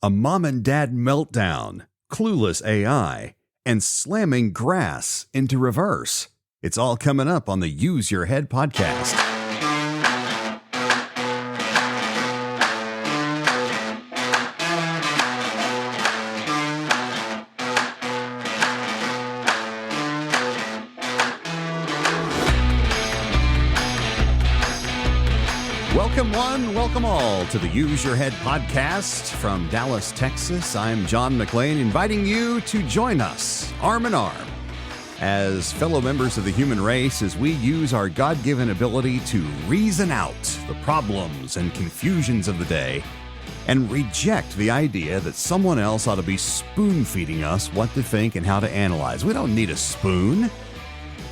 a mom and dad meltdown, clueless AI, and slamming grass into reverse. It's all coming up on the Use Your Head podcast. Welcome one, welcome all to the Use Your Head podcast from Dallas, Texas. I'm John McClain, inviting you to join us arm in arm as fellow members of the human race as we use our God-given ability to reason out the problems and confusions of the day and reject the idea that someone else ought to be spoon-feeding us what to think and how to analyze. We don't need a spoon.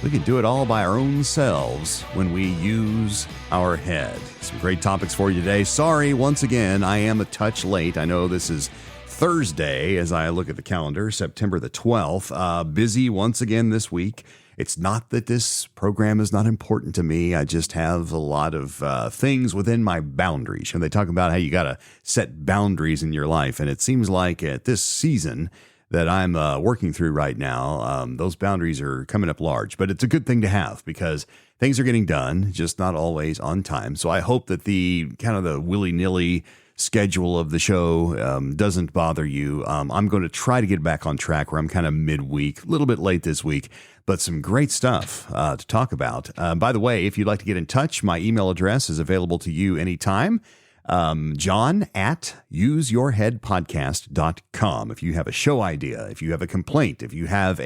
We can do it all by our own selves when we use our head. Some great topics for you today. Sorry, once again, I am a touch late. I know this is Thursday as I look at the calendar, September the 12th. Busy once again this week. It's not that this program is not important to me. I just have a lot of things within my boundaries. And they talk about how you got to set boundaries in your life. And it seems like at this season that I'm working through right now, those boundaries are coming up large. But it's a good thing to have because things are getting done, just not always on time. So I hope that the kind of the willy-nilly schedule of the show doesn't bother you. I'm going to try to get back on track where I'm kind of midweek, a little bit late this week, but some great stuff to talk about. By the way, if you'd like to get in touch, my email address is available to you anytime. John at useyourheadpodcast.com. If you have a show idea, if you have a complaint, if you have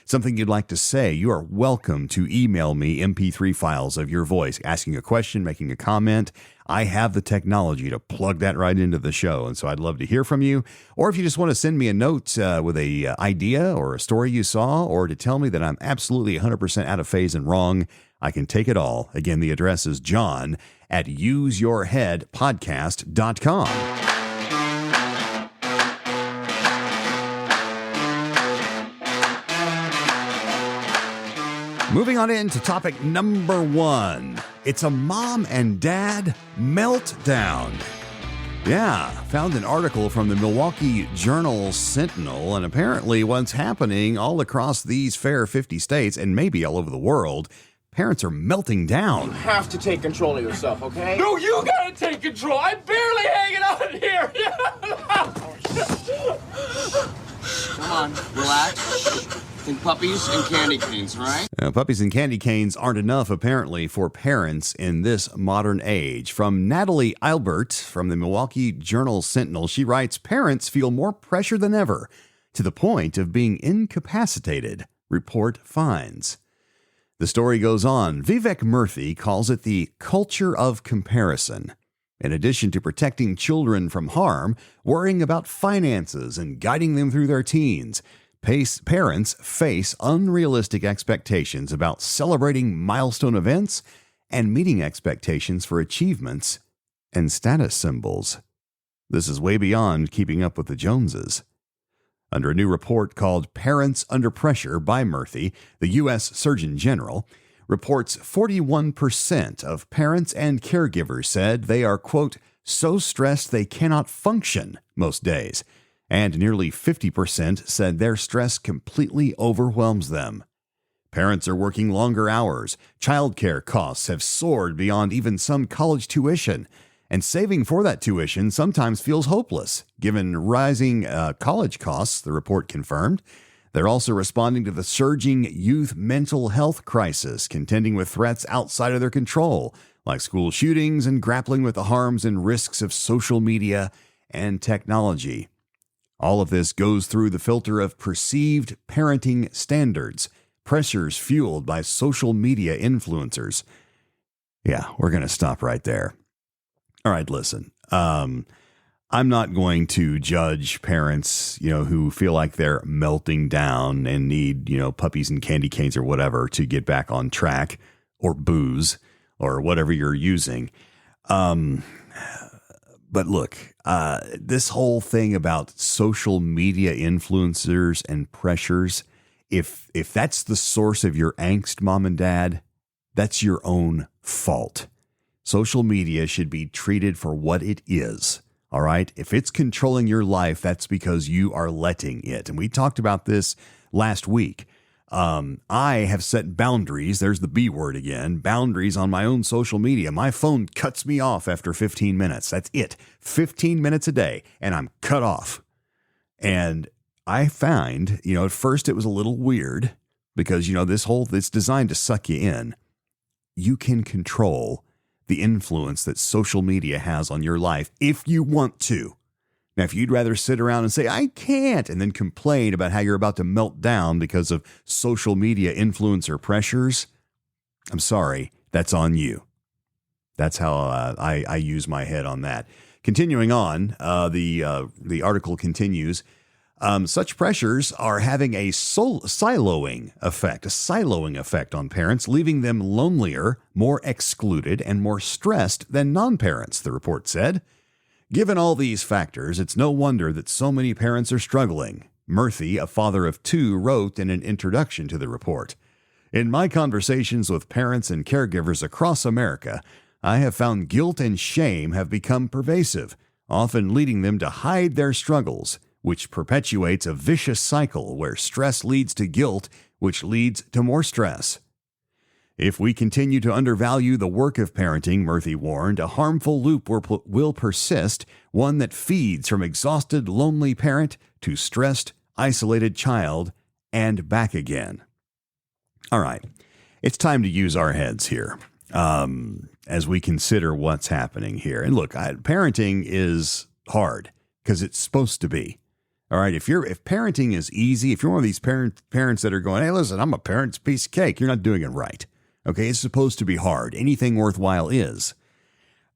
something you'd like to say, you are welcome to email me MP3 files of your voice, asking a question, making a comment. I have the technology to plug that right into the show. And so I'd love to hear from you. Or if you just want to send me a note with a idea or a story you saw, or to tell me that I'm absolutely 100% out of phase and wrong, I can take it all. Again, the address is John at useyourheadpodcast.com. Moving on into topic number one. It's a mom and dad meltdown. Yeah, found an article from the Milwaukee Journal Sentinel, and apparently what's happening all across these fair 50 states and maybe all over the world, parents are melting down. You have to take control of yourself, okay? No, you gotta take control. I'm barely hanging on here. Come on, relax. Think puppies and candy canes, right? Puppies and candy canes aren't enough, apparently, for parents in this modern age. From Natalie Albert from the Milwaukee Journal Sentinel, she writes, parents feel more pressure than ever, to the point of being incapacitated, report finds. The story goes on. Vivek Murthy calls it the culture of comparison. In addition to protecting children from harm, worrying about finances and guiding them through their teens, parents face unrealistic expectations about celebrating milestone events and meeting expectations for achievements and status symbols. This is way beyond keeping up with the Joneses. Under a new report called Parents Under Pressure by Murthy, the U.S. Surgeon General, reports 41% of parents and caregivers said they are, quote, so stressed they cannot function most days, and nearly 50% said their stress completely overwhelms them. Parents are working longer hours, childcare costs have soared beyond even some college tuition, and saving for that tuition sometimes feels hopeless, given rising college costs, the report confirmed. They're also responding to the surging youth mental health crisis, contending with threats outside of their control, like school shootings and grappling with the harms and risks of social media and technology. All of this goes through the filter of perceived parenting standards, pressures fueled by social media influencers. Yeah, we're going to stop right there. All right, listen. I'm not going to judge parents, who feel like they're melting down and need, puppies and candy canes or whatever to get back on track, or booze or whatever you're using. But look, this whole thing about social media influencers and pressures, if that's the source of your angst, mom and dad, that's your own fault. Social media should be treated for what it is, All right. If it's controlling your life, that's because you are letting it. And we talked about this last week. I have set boundaries. There's the B word again, boundaries on my own social media. My phone cuts me off after 15 minutes. That's it. 15 minutes a day. And I'm cut off. And I find, at first it was a little weird because, it's designed to suck you in. You can control the influence that social media has on your life if you want to. Now, if you'd rather sit around and say, I can't, and then complain about how you're about to melt down because of social media influencer pressures, I'm sorry, that's on you. That's how I use my head on that. Continuing on, the article continues. Such pressures are having a siloing effect on parents, leaving them lonelier, more excluded, and more stressed than non-parents, the report said. Given all these factors, it's no wonder that so many parents are struggling. Murthy, a father of two, wrote in an introduction to the report, "In my conversations with parents and caregivers across America, I have found guilt and shame have become pervasive, often leading them to hide their struggles, which perpetuates a vicious cycle where stress leads to guilt, which leads to more stress. If we continue to undervalue the work of parenting," Murthy warned, "a harmful loop will persist, one that feeds from exhausted, lonely parent to stressed, isolated child, and back again." All right, it's time to use our heads here as we consider what's happening here. And look, parenting is hard because it's supposed to be. All right, if parenting is easy, if you're one of these parents that are going, "Hey, listen, I'm a parent's piece of cake," you're not doing it right. Okay, it's supposed to be hard. Anything worthwhile is.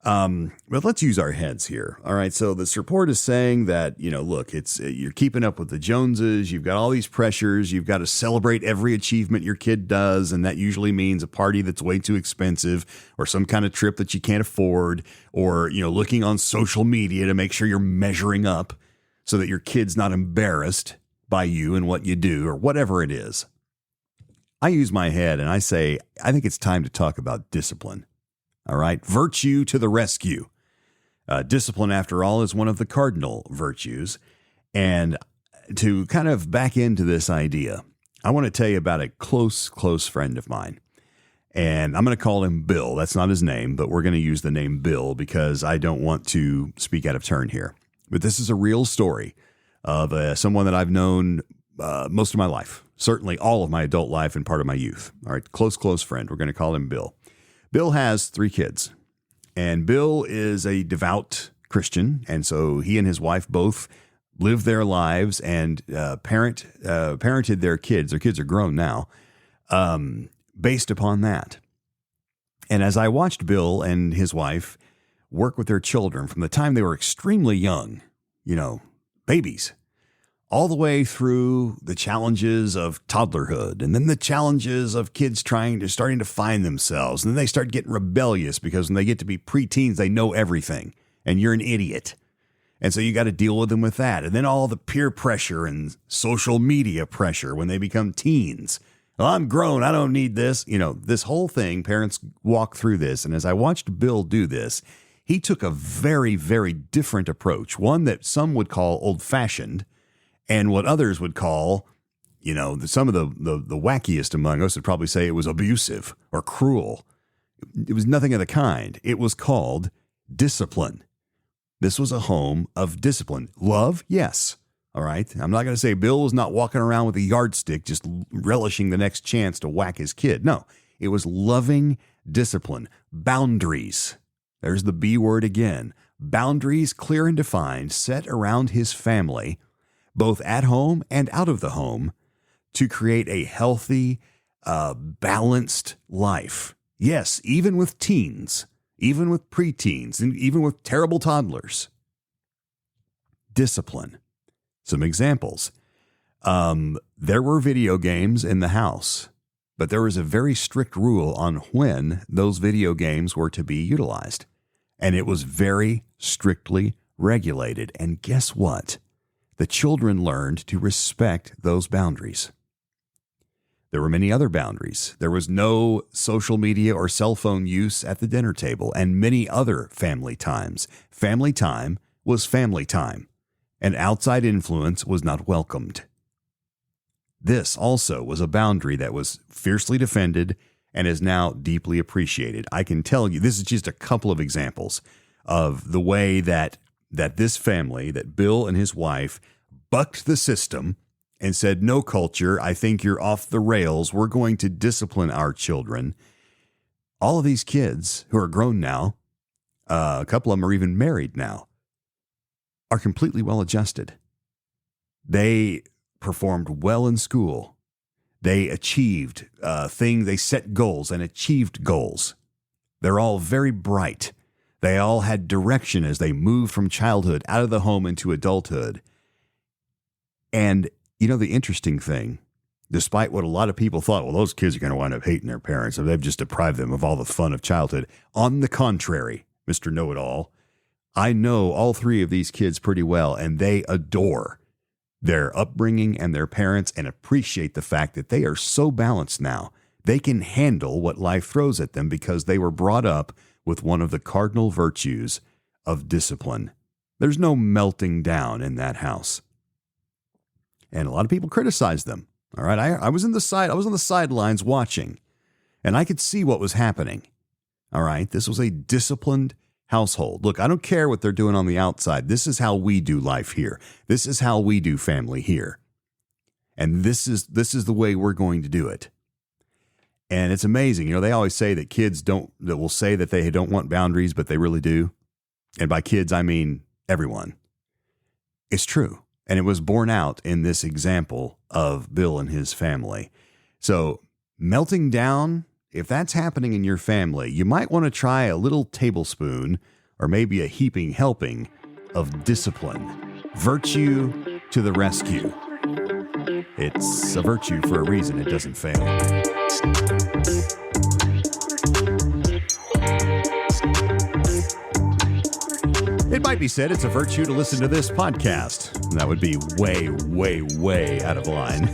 But let's use our heads here. All right, so this report is saying that, look, you're keeping up with the Joneses. You've got all these pressures. You've got to celebrate every achievement your kid does, and that usually means a party that's way too expensive or some kind of trip that you can't afford or, looking on social media to make sure you're measuring up so that your kid's not embarrassed by you and what you do or whatever it is. I use my head and I say, I think it's time to talk about discipline. All right. Virtue to the rescue. Discipline, after all, is one of the cardinal virtues. And to kind of back into this idea, I want to tell you about a close friend of mine. And I'm going to call him Bill. That's not his name, but we're going to use the name Bill because I don't want to speak out of turn here. But this is a real story of someone that I've known most of my life. Certainly all of my adult life and part of my youth. All right, close friend. We're going to call him Bill. Bill has 3 kids, and Bill is a devout Christian, and so he and his wife both live their lives and parented their kids. Their kids are grown now, based upon that. And as I watched Bill and his wife work with their children from the time they were extremely young, babies, all the way through the challenges of toddlerhood and then the challenges of kids starting to find themselves. And then they start getting rebellious because when they get to be preteens, they know everything and you're an idiot. And so you got to deal with them with that. And then all the peer pressure and social media pressure when they become teens. Well, I'm grown. I don't need this. This whole thing, parents walk through this. And as I watched Bill do this, he took a very, very different approach, one that some would call old-fashioned, and what others would call, some of the wackiest among us would probably say it was abusive or cruel. It was nothing of the kind. It was called discipline. This was a home of discipline. Love, yes. All right. I'm not going to say Bill was not walking around with a yardstick just relishing the next chance to whack his kid. No, it was loving discipline. Boundaries. There's the B word again. Boundaries clear and defined, set around his family, both at home and out of the home, to create a healthy, balanced life. Yes, even with teens, even with preteens, and even with terrible toddlers. Discipline. Some examples. There were video games in the house, but there was a very strict rule on when those video games were to be utilized. And it was very strictly regulated. And guess what? The children learned to respect those boundaries. There were many other boundaries. There was no social media or cell phone use at the dinner table and many other family times. Family time was family time, and outside influence was not welcomed. This also was a boundary that was fiercely defended and is now deeply appreciated. I can tell you, this is just a couple of examples of the way that this family, that Bill and his wife, bucked the system and said, no, culture, I think you're off the rails. We're going to discipline our children. All of these kids who are grown now, a couple of them are even married now, are completely well adjusted. They performed well in school. They achieved things. They set goals and achieved goals. They're all very bright. They all had direction as they moved from childhood out of the home into adulthood. And, you know, the interesting thing, despite what a lot of people thought, well, those kids are going to wind up hating their parents, or they've just deprived them of all the fun of childhood. On the contrary, Mr. Know-It-All, I know all three of these kids pretty well, and they adore their upbringing and their parents and appreciate the fact that they are so balanced now. They can handle what life throws at them because they were brought up with one of the cardinal virtues of discipline. There's no melting down in that house. And a lot of people criticize them. All right. I was on the sidelines watching, and I could see what was happening. All right. This was a disciplined household. Look, I don't care what they're doing on the outside. This is how we do life here. This is how we do family here. And this is the way we're going to do it. And it's amazing. You know, they always say that kids will say that they don't want boundaries, but they really do. And by kids, I mean everyone. It's true. And it was borne out in this example of Bill and his family. So melting down, if that's happening in your family, you might want to try a little tablespoon or maybe a heaping helping of discipline. Virtue to the rescue. It's a virtue for a reason. It doesn't fail. It might be said it's a virtue to listen to this podcast. That would be way, way, way out of line.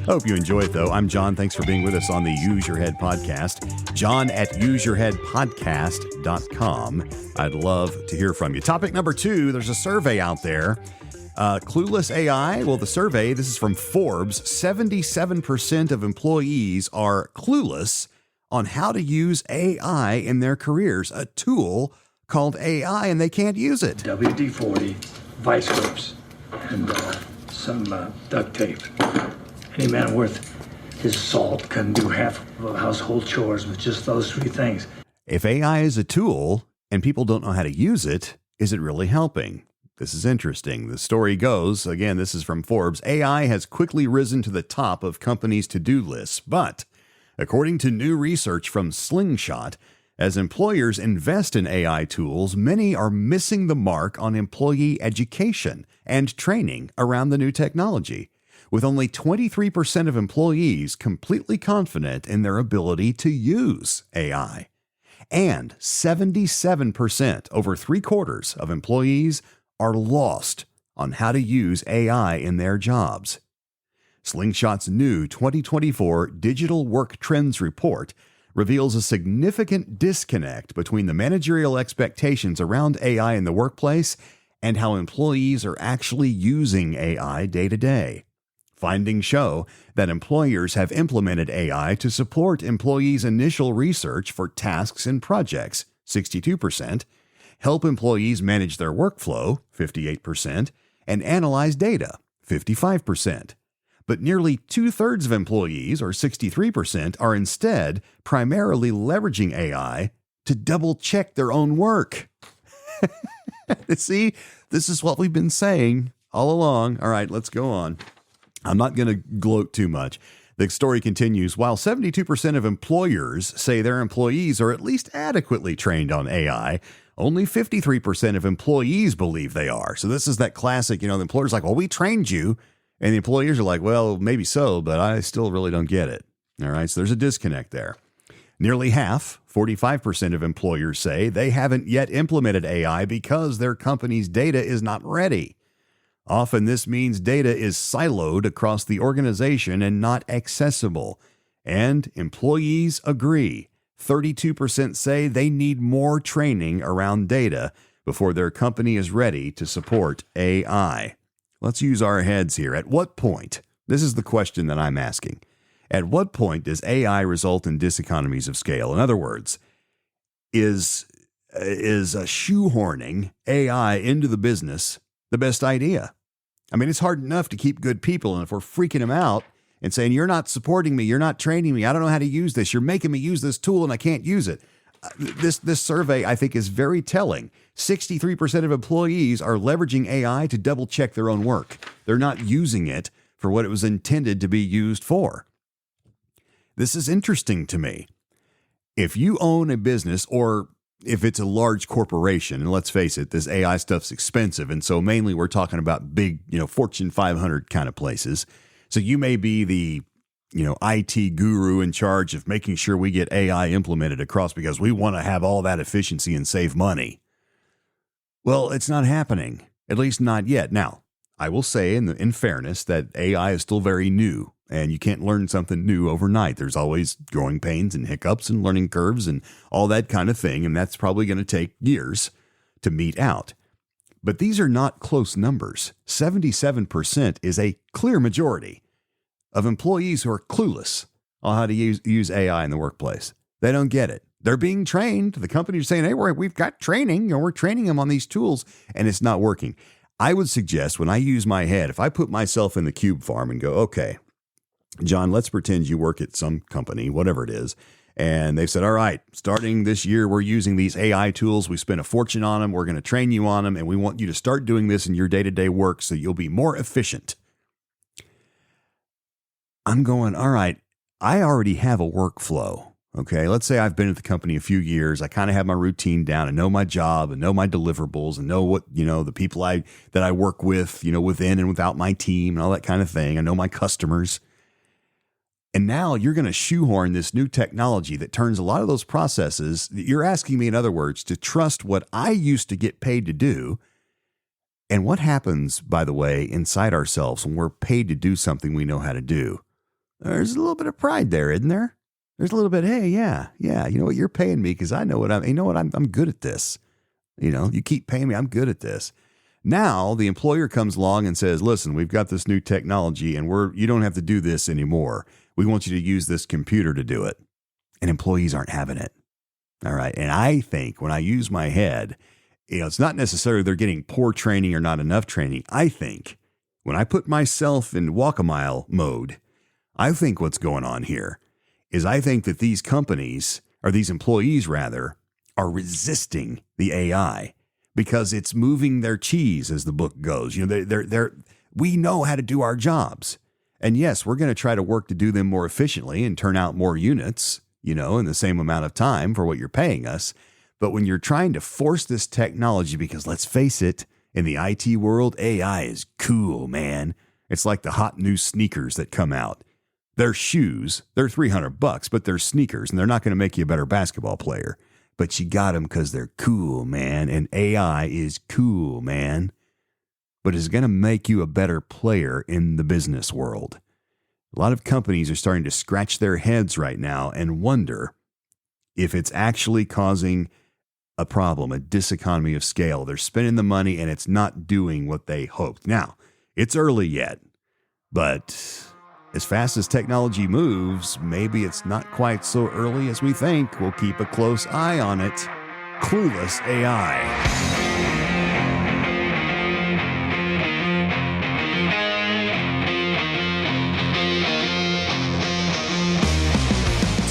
Hope you enjoy it, though. I'm John. Thanks for being with us on the Use Your Head podcast. John at useyourheadpodcast.com. I'd love to hear from you. Topic number 2, there's a survey out there. Clueless AI. Well, the survey, this is from Forbes. 77% of employees are clueless on how to use AI in their careers. A tool called AI, and they can't use it. WD-40, vice grips, and some duct tape. Any man worth his salt can do half of household chores with just those 3 things. If AI is a tool and people don't know how to use it, is it really helping? This is interesting. The story goes, again, this is from Forbes, AI has quickly risen to the top of companies' to-do lists, but according to new research from Slingshot, as employers invest in AI tools, many are missing the mark on employee education and training around the new technology, with only 23% of employees completely confident in their ability to use AI. And 77%, over 3/4 of employees, are lost on how to use AI in their jobs. Slingshot's new 2024 Digital Work Trends Report reveals a significant disconnect between the managerial expectations around AI in the workplace and how employees are actually using AI day to day. Findings show that employers have implemented AI to support employees' initial research for tasks and projects, 62%, help employees manage their workflow, 58%, and analyze data, 55%. But nearly 2/3 of employees, or 63%, are instead primarily leveraging AI to double-check their own work. See, this is what we've been saying all along. All right, let's go on. I'm not going to gloat too much. The story continues. While 72% of employers say their employees are at least adequately trained on AI, only 53% of employees believe they are. So this is that classic, the employer's like, well, we trained you. And the employers are like, well, maybe so, but I still really don't get it. All right, so there's a disconnect there. Nearly half, 45% of employers say they haven't yet implemented AI because their company's data is not ready. Often this means data is siloed across the organization and not accessible. And employees agree. 32% say they need more training around data before their company is ready to support AI. Let's use our heads here. At what point? This is the question that I'm asking. At what point does AI result in diseconomies of scale? In other words, is shoehorning AI into the business the best idea? I mean, it's hard enough to keep good people, and if we're freaking them out and saying, you're not supporting me, you're not training me, I don't know how to use this, you're making me use this tool and I can't use it. This survey, I think, is very telling. 63% of employees are leveraging AI to double-check their own work. They're not using it for what it was intended to be used for. This is interesting to me. If you own a business, or if it's a large corporation, and let's face it, this AI stuff's expensive, and so mainly we're talking about big, Fortune 500 kind of places. So you may be the, IT guru in charge of making sure we get AI implemented across because we want to have all that efficiency and save money. Well, it's not happening, at least not yet. Now, I will say in fairness that AI is still very new, and you can't learn something new overnight. There's always growing pains and hiccups and learning curves and all that kind of thing, and that's probably going to take years to mete out. But these are not close numbers. 77% is a clear majority of employees who are clueless on how to use AI in the workplace. They don't get it. They're being trained. The companies are saying, hey, we've got training, we're training them on these tools, and it's not working. I would suggest when I use my head, if I put myself in the cube farm and go, okay, John, let's pretend you work at some company, whatever it is, and they've said, all right, starting this year, we're using these AI tools. We spent a fortune on them. We're going to train you on them, and we want you to start doing this in your day-to-day work so you'll be more efficient. I'm going, all right, I already have a workflow. Okay, let's say I've been at the company a few years. I kind of have my routine down and know my job and know my deliverables and know what, the people that I work with, within and without my team and all that kind of thing. I know my customers. And now you're going to shoehorn this new technology that turns a lot of those processes. You're asking me, in other words, to trust what I used to get paid to do. And what happens, by the way, inside ourselves when we're paid to do something we know how to do? There's a little bit of pride there, isn't there? There's a little bit, hey, yeah, you know what, you're paying me because I know I'm good at this. You keep paying me, I'm good at this. Now the employer comes along and says, listen, we've got this new technology and you don't have to do this anymore. We want you to use this computer to do it. And employees aren't having it. All right. And I think when I use my head, it's not necessarily they're getting poor training or not enough training. I think when I put myself in walk-a-mile mode, I think what's going on here is I think that these companies, or these employees rather, are resisting the AI because it's moving their cheese, as the book goes. We know how to do our jobs. And yes, we're going to try to work to do them more efficiently and turn out more units, in the same amount of time for what you're paying us. But when you're trying to force this technology, because let's face it, in the IT world, AI is cool, man. It's like the hot new sneakers that come out. They're shoes. They're $300, but they're sneakers, and they're not going to make you a better basketball player. But you got them because they're cool, man. And AI is cool, man. But it's going to make you a better player in the business world. A lot of companies are starting to scratch their heads right now and wonder if it's actually causing a problem, a diseconomy of scale. They're spending the money and it's not doing what they hoped. Now, it's early yet, but as fast as technology moves, maybe it's not quite so early as we think. We'll keep a close eye on it. Clueless AI.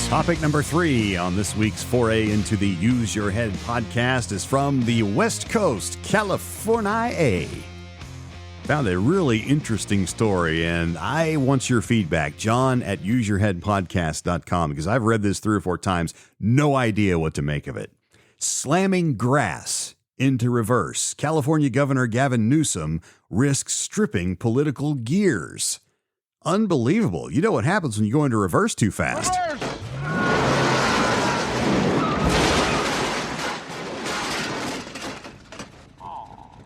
Topic number 3 on this week's foray into the Use Your Head podcast is from the West Coast, California. Found a really interesting story, and I want your feedback. John at useyourheadpodcast.com, because I've read this 3 or 4 times. No idea what to make of it. Slamming grass into reverse. California Governor Gavin Newsom risks stripping political gears. Unbelievable. You know what happens when you go into reverse too fast.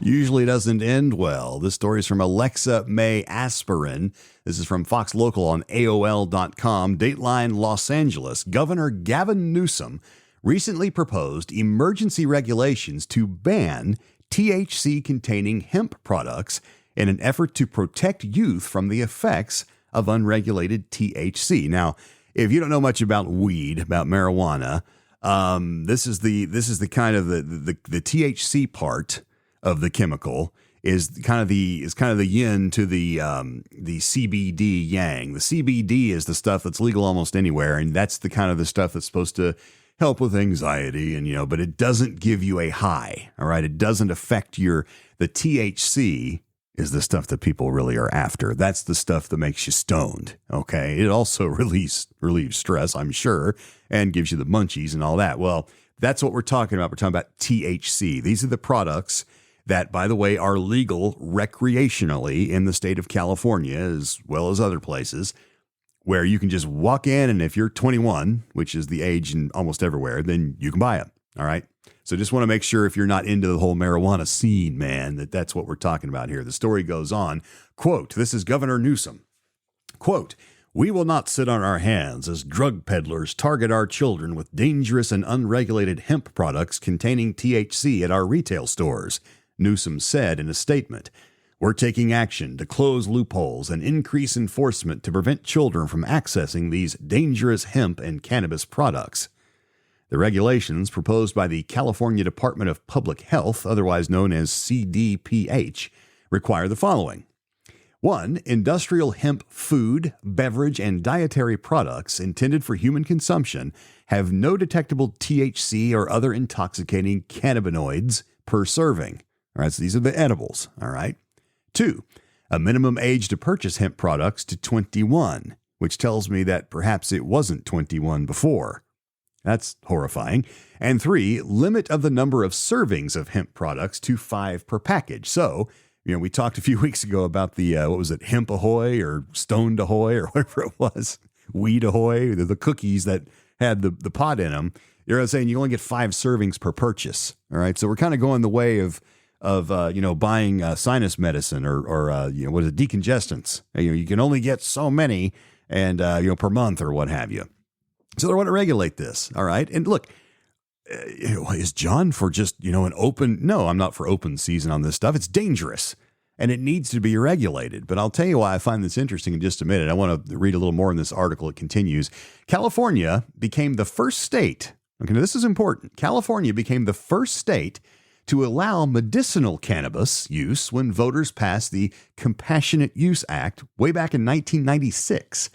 Usually doesn't end well. This story is from Alexa May Aspirin. This is from Fox Local on AOL.com. Dateline Los Angeles. Governor Gavin Newsom recently proposed emergency regulations to ban THC-containing hemp products in an effort to protect youth from the effects of unregulated THC. Now, if you don't know much about weed, about marijuana, this is the kind of the THC part of the chemical is kind of the yin to the CBD yang. The CBD is the stuff that's legal almost anywhere, and that's the kind of the stuff that's supposed to help with anxiety and but it doesn't give you a high. All right, it doesn't affect the THC is the stuff that people really are after. That's the stuff that makes you stoned. Okay, it also relieves stress, I'm sure, and gives you the munchies and all that. Well, that's what we're talking about. We're talking about THC. These are the products that, by the way, are legal recreationally in the state of California, as well as other places, where you can just walk in, and if you're 21, which is the age in almost everywhere, then you can buy it. All right. So just want to make sure if you're not into the whole marijuana scene, man, that's what we're talking about here. The story goes on. Quote, this is Governor Newsom. Quote, "We will not sit on our hands as drug peddlers target our children with dangerous and unregulated hemp products containing THC at our retail stores," Newsom said in a statement. "We're taking action to close loopholes and increase enforcement to prevent children from accessing these dangerous hemp and cannabis products." The regulations proposed by the California Department of Public Health, otherwise known as CDPH, require the following. 1. Industrial hemp food, beverage, and dietary products intended for human consumption have no detectable THC or other intoxicating cannabinoids per serving. All right, so these are the edibles. All right. 2. A minimum age to purchase hemp products to 21, which tells me that perhaps it wasn't 21 before. That's horrifying. And 3, limit of the number of servings of hemp products to 5 per package. So, we talked a few weeks ago about the, Hemp Ahoy or Stoned Ahoy or whatever it was, Weed Ahoy, the cookies that had the pot in them. You're saying you only get 5 servings per purchase. All right. So we're kind of going the way of buying sinus medicine or what is it, decongestants. You can only get so many and, per month or what have you. So they want to regulate this. All right. And look, is John for just, an open? No, I'm not for open season on this stuff. It's dangerous and it needs to be regulated. But I'll tell you why I find this interesting in just a minute. I want to read a little more in this article. It continues. California became the first state. Okay, now this is important. California became the first state to allow medicinal cannabis use when voters passed the Compassionate Use Act way back in 1996.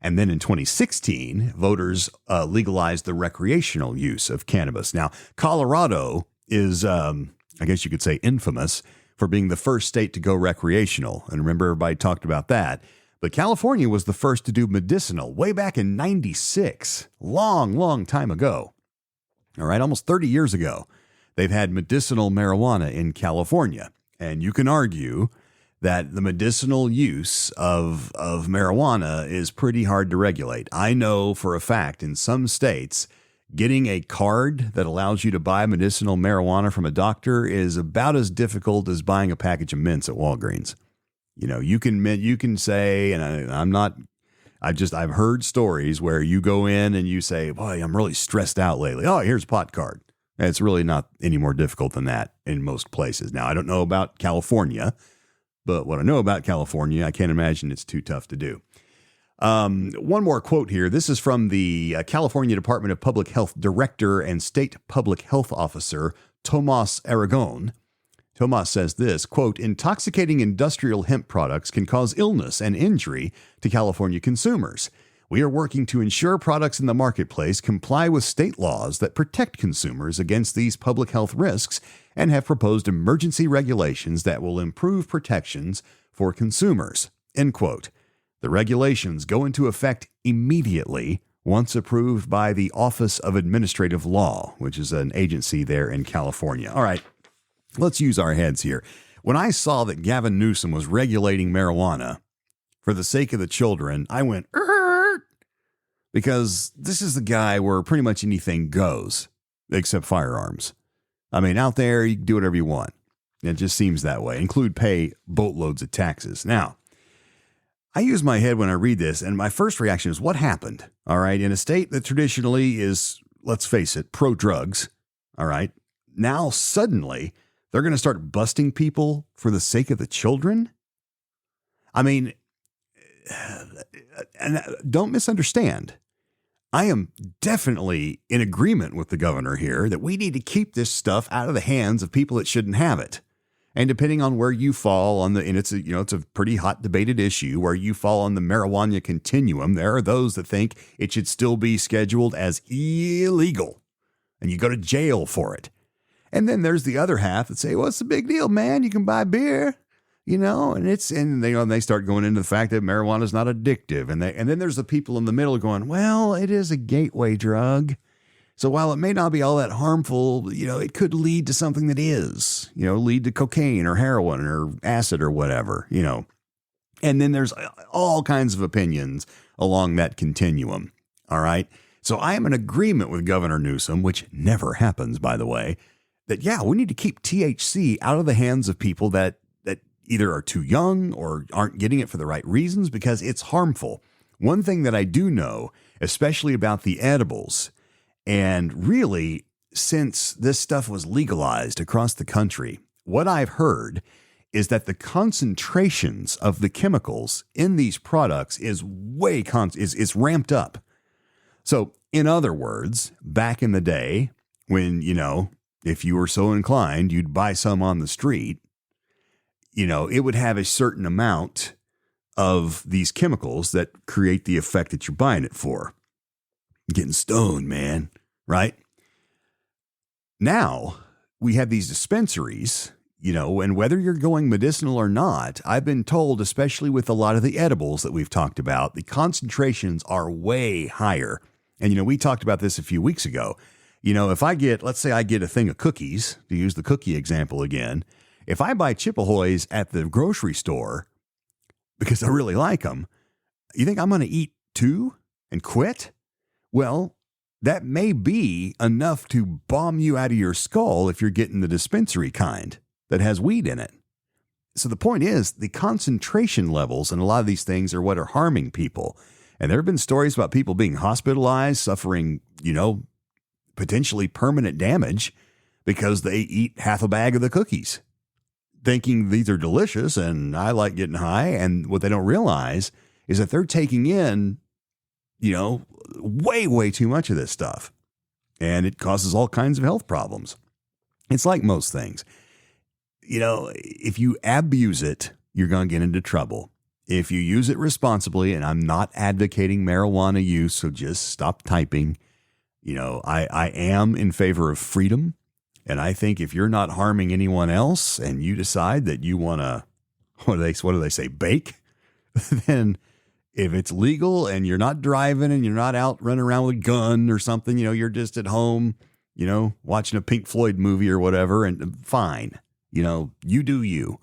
And then in 2016, voters legalized the recreational use of cannabis. Now, Colorado is, I guess you could say, infamous for being the first state to go recreational. And remember, everybody talked about that. But California was the first to do medicinal way back in 96. Long time ago. All right, almost 30 years ago. They've had medicinal marijuana in California. And you can argue that the medicinal use of marijuana is pretty hard to regulate. I know for a fact in some states, getting a card that allows you to buy medicinal marijuana from a doctor is about as difficult as buying a package of mints at Walgreens. You can say, and I've heard stories where you go in and you say, boy, I'm really stressed out lately. Oh, here's a pot card. And it's really not any more difficult than that in most places. Now, I don't know about California, but what I know about California, I can't imagine it's too tough to do. One more quote here. This is from the California Department of Public Health Director and State Public Health Officer, Tomas Aragon. Tomas says this, quote, "Intoxicating industrial hemp products can cause illness and injury to California consumers. We are working to ensure products in the marketplace comply with state laws that protect consumers against these public health risks and have proposed emergency regulations that will improve protections for consumers." End quote. The regulations go into effect immediately once approved by the Office of Administrative Law, which is an agency there in California. All right, let's use our heads here. When I saw that Gavin Newsom was regulating marijuana for the sake of the children, I went, because this is the guy where pretty much anything goes except firearms. I mean, out there, you can do whatever you want. It just seems that way. Include pay boatloads of taxes. Now, I use my head when I read this, and my first reaction is, what happened? All right, in a state that traditionally is let's face it, pro-drugs, all right? Now, suddenly, they're going to start busting people for the sake of the children? I mean, and don't misunderstand. I am definitely in agreement with the governor here that we need to keep this stuff out of the hands of people that shouldn't have it. And depending on where you fall on and it's a pretty hot debated issue where you fall on the marijuana continuum. There are those that think it should still be scheduled as illegal and you go to jail for it. And then there's the other half that say, what's the big deal, man? You can buy beer, and they start going into the fact that marijuana is not addictive. And then there's the people in the middle going, well, it is a gateway drug. So while it may not be all that harmful, it could lead to something that is, lead to cocaine or heroin or acid or whatever, And then there's all kinds of opinions along that continuum. All right. So I am in agreement with Governor Newsom, which never happens, by the way, that, we need to keep THC out of the hands of people that either are too young or aren't getting it for the right reasons because it's harmful. One thing that I do know, especially about the edibles, and really, since this stuff was legalized across the country, what I've heard is that the concentrations of the chemicals in these products is is ramped up. So, in other words, back in the day when, if you were so inclined, you'd buy some on the street, it would have a certain amount of these chemicals that create the effect that you're buying it for. Getting stoned, man, right? Now we have these dispensaries, and whether you're going medicinal or not, I've been told, especially with a lot of the edibles that we've talked about, the concentrations are way higher. And, we talked about this a few weeks ago. If let's say I get a thing of cookies, to use the cookie example again, if I buy Chip-Ahoys at the grocery store because I really like them, you think I'm going to eat 2 and quit? Well, that may be enough to bomb you out of your skull if you're getting the dispensary kind that has weed in it. So the point is, the concentration levels in a lot of these things are what are harming people. And there have been stories about people being hospitalized, suffering, potentially permanent damage because they eat half a bag of the cookies, thinking these are delicious and I like getting high. And what they don't realize is that they're taking in, way, way too much of this stuff. And it causes all kinds of health problems. It's like most things. If you abuse it, you're going to get into trouble. If you use it responsibly, and I'm not advocating marijuana use, so just stop typing. I am in favor of freedom. And I think if you're not harming anyone else and you decide that you want to, what do they say, bake, then if it's legal and you're not driving and you're not out running around with a gun or something, you're just at home, watching a Pink Floyd movie or whatever, and fine, you do you.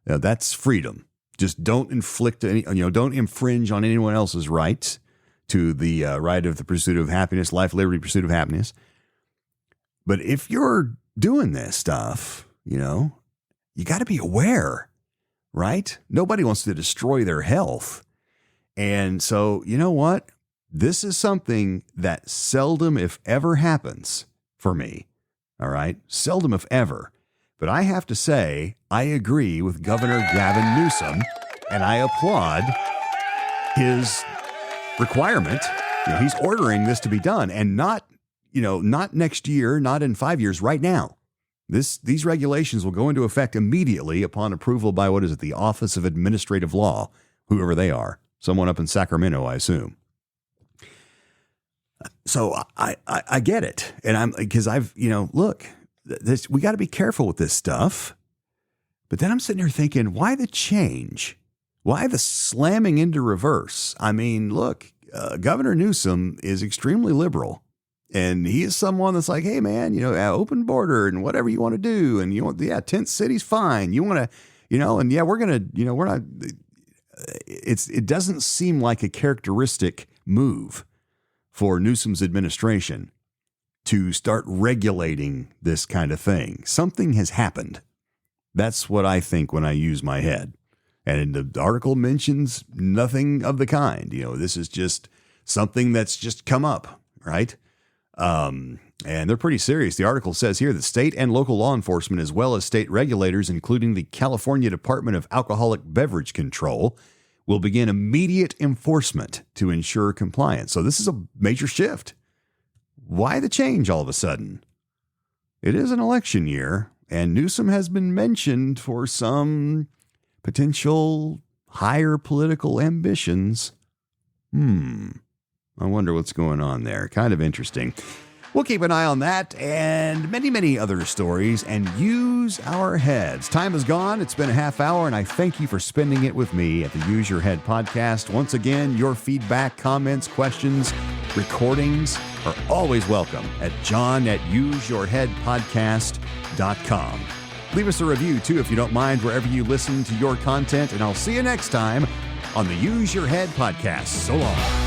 That's freedom. Just don't inflict any, don't infringe on anyone else's rights to the right of the pursuit of happiness, life, liberty, pursuit of happiness. But if you're doing this stuff, you got to be aware, right? Nobody wants to destroy their health. And so, you know what? This is something that seldom, if ever, happens for me. All right? Seldom, if ever. But I have to say, I agree with Governor Gavin Newsom, and I applaud his requirement. He's ordering this to be done, and not next year, not in 5 years, right now. These regulations will go into effect immediately upon approval by, the Office of Administrative Law, whoever they are. Someone up in Sacramento, I assume. So I get it. And because I've, look, we got to be careful with this stuff. But then I'm sitting here thinking, why the change? Why the slamming into reverse? I mean, look, Governor Newsom is extremely liberal. And he is someone that's like, hey, man, open border and whatever you want to do. And tent city's fine. You want to, we're going to, we're not. It doesn't seem like a characteristic move for Newsom's administration to start regulating this kind of thing. Something has happened. That's what I think when I use my head. And the article mentions nothing of the kind. This is just something that's just come up, right? And they're pretty serious. The article says here that state and local law enforcement, as well as state regulators, including the California Department of Alcoholic Beverage Control, will begin immediate enforcement to ensure compliance. So this is a major shift. Why the change all of a sudden? It is an election year, and Newsom has been mentioned for some potential higher political ambitions. I wonder what's going on there. Kind of interesting. We'll keep an eye on that and many, many other stories and use our heads. Time is gone. It's been a half hour, and I thank you for spending it with me at the Use Your Head podcast. Once again, your feedback, comments, questions, recordings are always welcome at john@useyourheadpodcast.com. Leave us a review, too, if you don't mind, wherever you listen to your content, and I'll see you next time on the Use Your Head podcast. So long.